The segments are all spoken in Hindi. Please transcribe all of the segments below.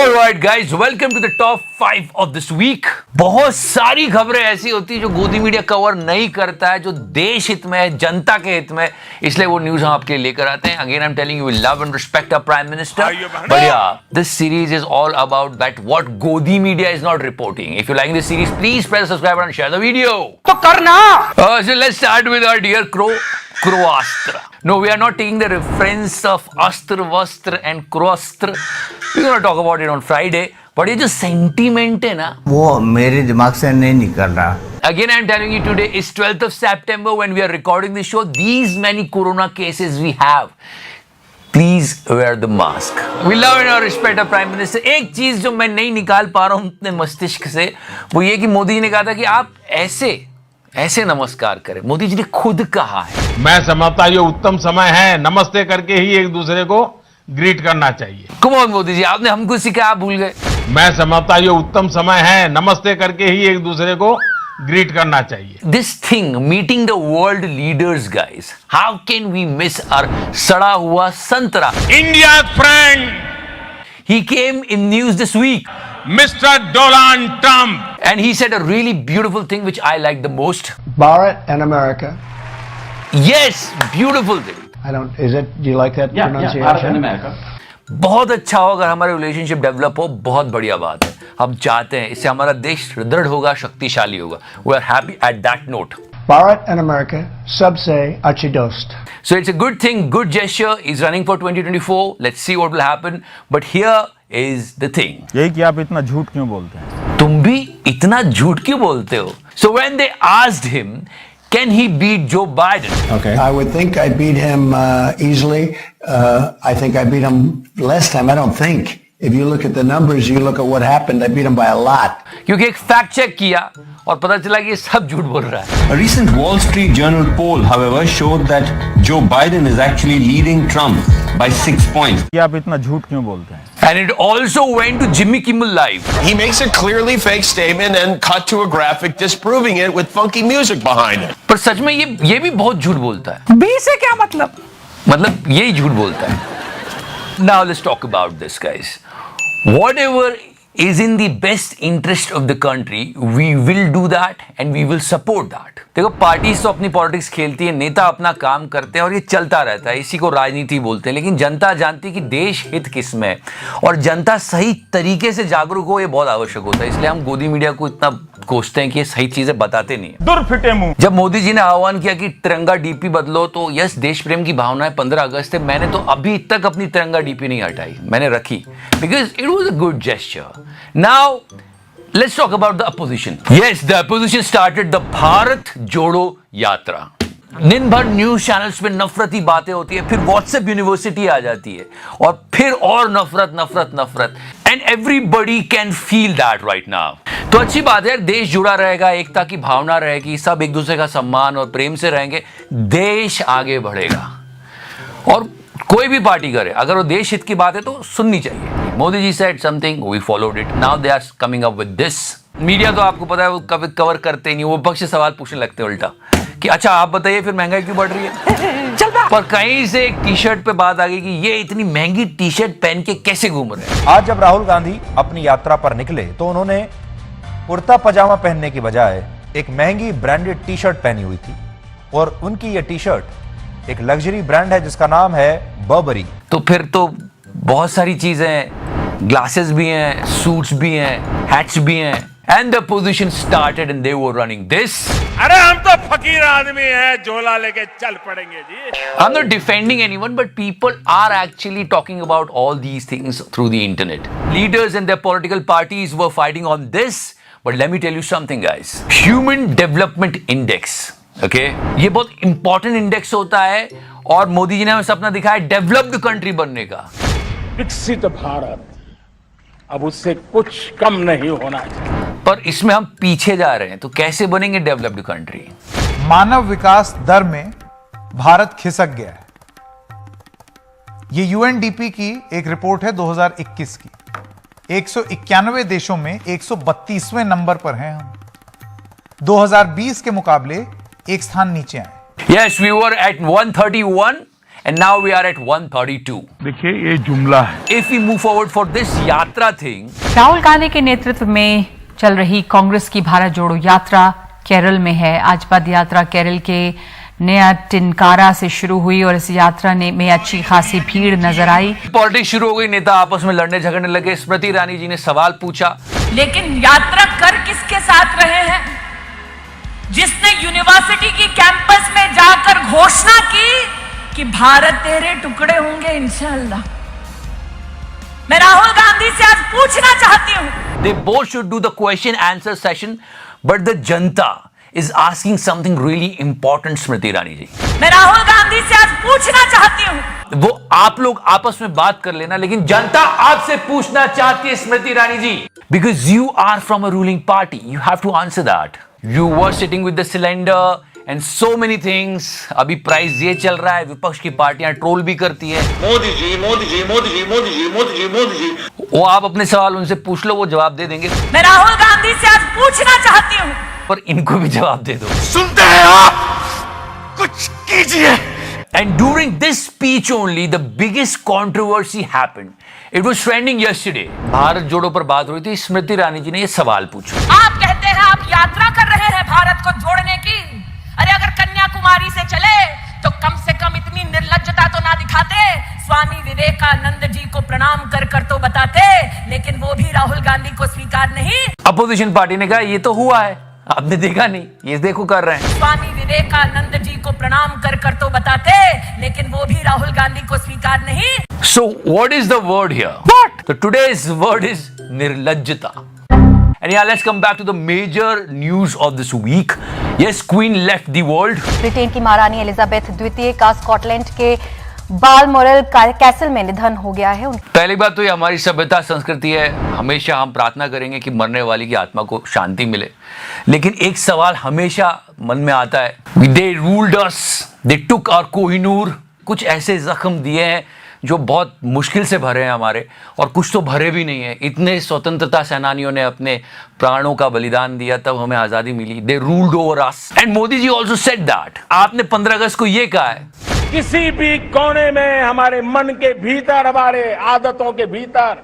Alright guys, welcome to the top 5 of this week. बहुत सारी खबरें ऐसी होती है जो गोदी मीडिया कवर नहीं करता है, जो देश हित में है, जनता के हित में, इसलिए वो न्यूज हम आपके लिए लेकर आते हैं. Again, I'm telling you, we love and respect our Prime Minister. But yeah, this series is all about that what Godi media is not reporting. If you're liking this series, please press the subscribe button and share the video. तो करना. So let's start with our dear Croastra. No, we are not taking the reference of Astra, Vastra and Croastra. We're going to talk about it on Friday. But ये जो sentiment है ना, वो मेरे दिमाग से नहीं निकल रहा. Again, I'm telling you, today is 12th of September when we are recording this show. These many corona cases we have. Please wear the mask. We love and respect our Prime Minister. एक चीज जो मैं नहीं निकाल पा रहा हूँ अपने मस्तिष्क से, वो ये कि मोदी जी ने कहा था कि आप ऐसे नमस्कार करें. मोदी जी ने खुद कहा है. मैं समझता ये उत्तम समय है, नमस्ते करके ही एक दूसरे को ग्रीट करना चाहिए. Come on, मोदी जी, आपने हमको सिखाया, आप भूल गए. मैं समझता ये उत्तम समय है, नमस्ते करके ही एक दूसरे को ग्रीट करना चाहिए. This thing, meeting the world leaders, guys. How can we miss our सड़ा हुआ संतरा? India's friend, He came in news this week. Mr. Donald Trump. And he said a really beautiful thing which I like the most. Bharat and America. Yes, beautiful thing. Do you like that pronunciation? Bharat and America. बहुत अच्छा हो अगर हमारे रिलेशनशिप डेवलप हो, बहुत बढ़िया बात है. हम चाहते हैं इससे हमारा देश दृढ़ होगा, शक्तिशाली होगा. We are happy at that note. Bharat and America, sub se achi dost. So it's a good thing, good gesture. He's running for 2024. Let's see what will happen. But here is the thing. यही कि आप इतना झूठ क्यों बोलते हैं? तुम भी इतना झूठ क्यों बोलते हो? So when they asked him, can he beat Joe Biden? Okay. I would think I beat him easily. I think I beat him last time. I don't think. If you look at the numbers, you look at what happened, I beat him by a lot. क्योंकि एक फैक्ट चेक किया और पता चला कि ये सब झूठ बोल रहा है. A recent Wall Street Journal poll, however, showed that Joe Biden is actually leading Trump by 6 points. कि आप इतना झूठ क्यों बोलते हैं? And it also went to Jimmy Kimmel Live. He makes a clearly fake statement and cut to a graphic disproving it with funky music behind it. पर सच में ये भी बहुत झूठ बोलता है. B से क्या मतलब? मतलब यही झूठ बोलता है. Now let's talk about this, guys. Whatever is in the best interest of the country, we will do that and we will support that. देखो, पार्टीज तो अपनी पॉलिटिक्स खेलती है, नेता अपना काम करते हैं और ये चलता रहता है. इसी को राजनीति बोलते हैं. लेकिन जनता जानती है कि देश हित किस में है और जनता सही तरीके से जागरूक हो, ये बहुत आवश्यक होता है. इसलिए हम गोदी मीडिया को इतना कोसते हैं कि ये सही चीजें बताते नहीं है. दुर्फिटे मुंह. जब मोदी जी ने आह्वान किया कि तिरंगा डीपी बदलो, तो यस, देश प्रेम की भावना है. 15 अगस्त है, मैंने तो अभी तक अपनी तिरंगा डीपी नहीं हटाई, मैंने रखी, because it was a good gesture. Now let's talk about the opposition. Yes, the opposition started the Bharat Jodo Yatra. दिन भर न्यूज चैनल्स पे नफरती बातें होती है, फिर व्हाट्सएप यूनिवर्सिटी आ जाती है और फिर और नफरत and everybody can feel that right now. तो अच्छी बात है, देश जुड़ा रहेगा, एकता की भावना रहेगी, सब एक दूसरे का सम्मान और प्रेम से रहेंगे, देश आगे बढ़ेगा. और कोई भी पार्टी करे, अगर वो देश हित की बात है तो सुननी चाहिए. Modi ji said something, we followed it. Now they are coming up with this. Media तो आपको पता है वो कभी कवर करते नहीं, वो पक्ष सवाल पूछने लगते हैं उल्टा कि अच्छा आप बताइए फिर महंगाई क्यों बढ़ रही है. पर कहीं से एक टी शर्ट पे बात आ गई कि ये इतनी महंगी टी शर्ट पहन के कैसे घूम रहे हैं. आज जब राहुल गांधी अपनी यात्रा पर निकले तो उन्होंने कुर्ता पजामा पहनने की बजाय एक महंगी ब्रांडेड टी शर्ट पहनी हुई थी. और उनकी ये टी शर्ट एक लग्जरी ब्रांड है जिसका नाम है बर्बरी. तो फिर तो बहुत सारी चीजें, ग्लासेस भी हैं, सूट्स भी हैं, हैट्स भी हैं. And the position started and they were running this. अरे हम तो फकीर आदमी हैं, झोला लेके चल पड़ेंगे जी. I'm not defending anyone, but people are actually talking about all these things through the internet. Leaders and their political parties were fighting on this, but let me tell you something, guys. Human Development Index, okay? ये बहुत इंपॉर्टेंट इंडेक्स होता है और मोदी जी ने हमें सपना दिखाया डेवलप्ड कंट्री बनने का. विकसित भारत अब उससे कुछ कम नहीं होना चाहिए. पर इसमें हम पीछे जा रहे हैं, तो कैसे बनेंगे डेवलप्ड कंट्री? मानव विकास दर में भारत खिसक गया है. ये यूएनडीपी की एक रिपोर्ट है 2021 की. 191 देशों में 132वें नंबर पर हैं हम. 2020 के मुकाबले एक स्थान नीचे आए. Yes, we were at 131 and now we are at 132. देखिए ये जुमला है. If we move forward for this यात्रा thing, राहुल गांधी के नेतृत्व में चल रही कांग्रेस की भारत जोड़ो यात्रा केरल में है। आज पद यात्रा केरल के नया टिनकारा से शुरू हुई और इस यात्रा में अच्छी खासी भीड़ नजर आई। पॉलिटिक्स शुरू हो गई, नेता आपस में लड़ने झगड़ने लगे। स्मृति ईरानी जी ने सवाल पूछा, लेकिन यात्रा कर किसके साथ रहे हैं? जिसने यूनिवर्सिटी की कैंपस में जाकर घोषणा की कि भारत तेरे टुकड़े होंगे इंशाअल्लाह। मैं राहुल गांधी से आज पूछना चाहती हूं। They both should do the question answer session, but the Janata is asking something really important, Smriti Irani ji. मैं राहुल गांधी से आज पूछना चाहती हूं। वो आप लोग आपस में बात कर लेना, लेकिन जनता आपसे पूछना चाहती है Smriti Irani ji, because you are from a ruling party, you have to answer that. You were sitting with the cylinder and so many things. अभी प्राइस ये चल रहा है, विपक्ष की पार्टियां ट्रोल भी करती है। मोदी जी मोदी जी मोदी जी मोदी जी मोदी जी मोदी जी। वो आप अपने सवाल उनसे पूछ लो, वो जवाब दे देंगे। मैं राहुल गांधी से आज पूछना चाहती हूं, पर इनको भी जवाब दे दो। सुनते हैं आप, कुछ कीजिए। And during this speech only, the biggest controversy happened. It was trending yesterday. Bharat जोड़ो पर बात हुई थी, स्मृति ईरानी जी ने ये सवाल पूछा। आप कहते हैं आप यात्रा कर रहे हैं भारत को जोड़ने की। अरे अगर कन्याकुमारी से चले तो कम से कम इतनी निर्लज्जता तो ना दिखाते। स्वामी विवेकानंद जी को प्रणाम कर कर तो बताते, लेकिन वो भी राहुल गांधी को स्वीकार नहीं। अपोजिशन पार्टी ने कहा ये तो हुआ है, आपने देखा नहीं, ये देखो कर रहे हैं। स्वामी विवेकानंद जी को प्रणाम कर कर तो बताते, लेकिन वो भी राहुल गांधी को स्वीकार नहीं। So what is the word here? What? So today's word is nirlajjata. And yeah, let's come back to the major news of this week. Yes, Queen left the world. Britain की महारानी एलिजाबेथ द्वितीय का स्कॉटलैंड के बालमोरल कैसल में निधन हो गया है। पहली बात तो ये हमारी सभ्यता संस्कृति है, हमेशा हम प्रार्थना करेंगे कि मरने वाली की आत्मा को शांति मिले। लेकिन एक सवाल हमेशा मन में आता है, they ruled us, they took our Kohinoor. कुछ ऐसे जख्म दिए हैं जो बहुत मुश्किल से भरे हैं हमारे, और कुछ तो भरे भी नहीं है। इतने स्वतंत्रता सेनानियों ने अपने प्राणों का बलिदान दिया, तब हमें आजादी मिली। They ruled over us. And Modi ji also said that. आपने 15 अगस्त को ये कहा है, किसी भी कोने में हमारे मन के भीतर, हमारे आदतों के भीतर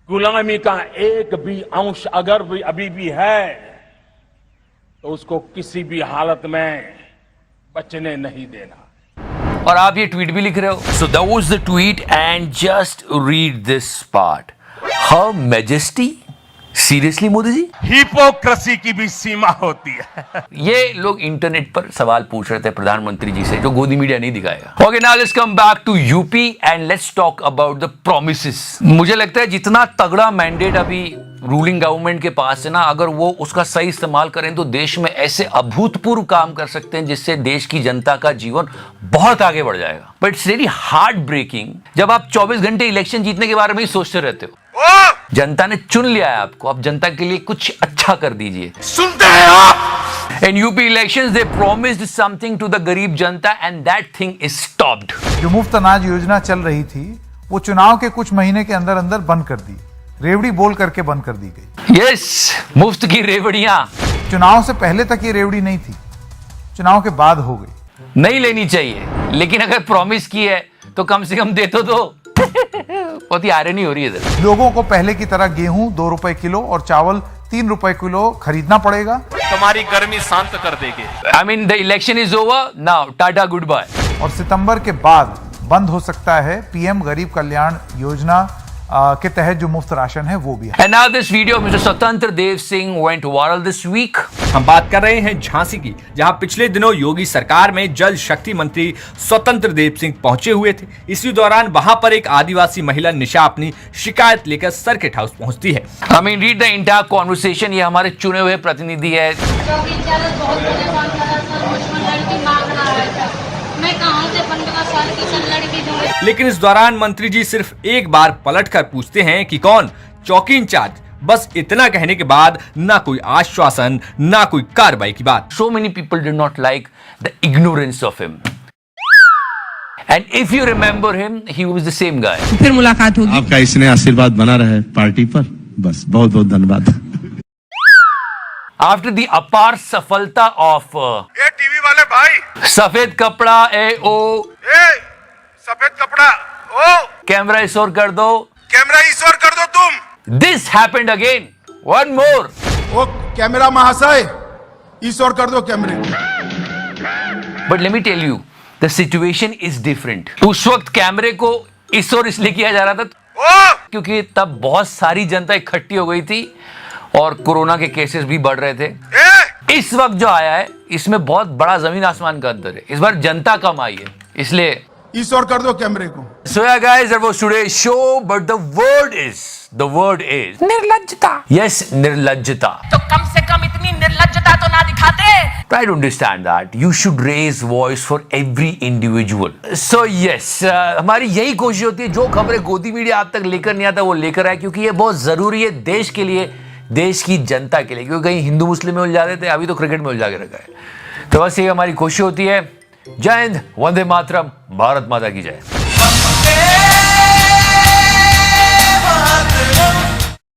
गुलामी का एक भी अंश अगर भी अभी भी है तो उसको किसी भी हालत में बचने नहीं देना। और आप ये ट्वीट भी लिख रहे हो। So that was the tweet and just read this part. Her majesty, seriously Modi ji? Hypocrisy की भी सीमा होती है। ये लोग इंटरनेट पर सवाल पूछ रहे थे प्रधानमंत्री जी से, जो गोदी मीडिया नहीं दिखाएगा। Okay, now let's come back to UP and let's talk about the promises. मुझे लगता है जितना तगड़ा मैंडेट अभी रूलिंग गवर्नमेंट के पास है ना, अगर वो उसका सही इस्तेमाल करें तो देश में ऐसे अभूतपूर्व काम कर सकते हैं जिससे देश की जनता का जीवन बहुत आगे बढ़ जाएगा। But it's really heart breaking जब आप 24 घंटे इलेक्शन जीतने के बारे में ही सोचते रहते हो। जनता ने चुन लिया है आपको, अब जनता के लिए कुछ अच्छा कर दीजिए। सुनते हैं आप? In UP elections, they promised something to the गरीब जनता and that thing is stopped. जो मुफ्त अनाज योजना चल रही थी वो चुनाव के कुछ महीने के अंदर अंदर बंद कर दी, रेवड़ी बोल करके बंद कर दी गई। Yes, मुफ्त की रेवड़ियां। चुनाव से पहले तक ये रेवड़ी नहीं थी, चुनाव के बाद हो गई। नहीं लेनी चाहिए, लेकिन अगर प्रॉमिस की है तो कम से कम दे तो दो। बहुत ही आयरनी हो रही है इधर। लोगों को पहले की तरह गेहूं 2 रुपए किलो और चावल 3 रुपए किलो खरीदना पड़ेगा। तुम्हारी गर्मी शांत कर देंगे। I mean the election is over now. Tata good bye. और सितंबर के बाद बंद हो सकता है पीएम गरीब कल्याण योजना के तहत जो मुफ्त राशन है वो भी है। And now this video of Mr. स्वतंत्र Dev Singh went viral this week. हम बात कर रहे हैं झांसी की, जहां पिछले दिनों योगी सरकार में जल शक्ति मंत्री स्वतंत्र देव सिंह पहुंचे हुए थे। इसी दौरान वहां पर एक आदिवासी महिला निशा अपनी शिकायत लेकर सर्किट हाउस पहुंचती है। I mean read the entire conversation. ये हमारे चुने हुए प्रतिनिधि है। लेकिन इस दौरान मंत्री जी सिर्फ एक बार पलटकर पूछते हैं कि कौन चौकी इंचार्ज। बस इतना कहने के बाद ना कोई आश्वासन ना कोई कार्रवाई की बात। So many people did not like the ignorance of him. And if you remember him, he was the same guy. फिर मुलाकात होगी। आपका इसने आशीर्वाद बना रहे पार्टी पर, बस बहुत बहुत धन्यवाद। आफ्टर द अपार सफलता ऑफ ए टीवी वाले भाई, सफेद कपड़ा सफेद कपड़ा, ओ कैमरा इस ओर कर दो, कैमरा इस ओर कर दो तुम। This happened again, one more. ओ कैमरा महाशय, इस ओर कर दो कैमरे। But let me tell you, the situation is different. उस वक्त कैमरे को इस ओर इसलिए किया जा रहा था क्योंकि तब बहुत सारी जनता इकट्ठी हो गई थी और कोरोना के केसेस भी बढ़ रहे थे। इस वक्त जो आया है इसमें बहुत बड़ा जमीन आसमान का अंतर है। इस बार जनता कम आई है, इसलिए इस ओर कर दो कैमरे को। So yeah guys, that was today's show, but the word is निर्लज्जता। Yes, निर्लज्जता। तो कम से कम इतनी निर्लज्जता तो ना दिखाते। Try to understand that. You should raise voice for every individual. So yes, हमारी यही कोशिश होती है, जो खबरें गोदी मीडिया आप तक लेकर नहीं आता वो लेकर आए, क्योंकि ये बहुत जरूरी है देश के लिए, देश की जनता के लिए। क्योंकि कहीं हिंदू मुस्लिम में उलझा देते, अभी तो क्रिकेट में उलझा के रखा है। तो बस ये हमारी कोशिश होती है। जय हिंद, वंदे मातरम, भारत माता की जय।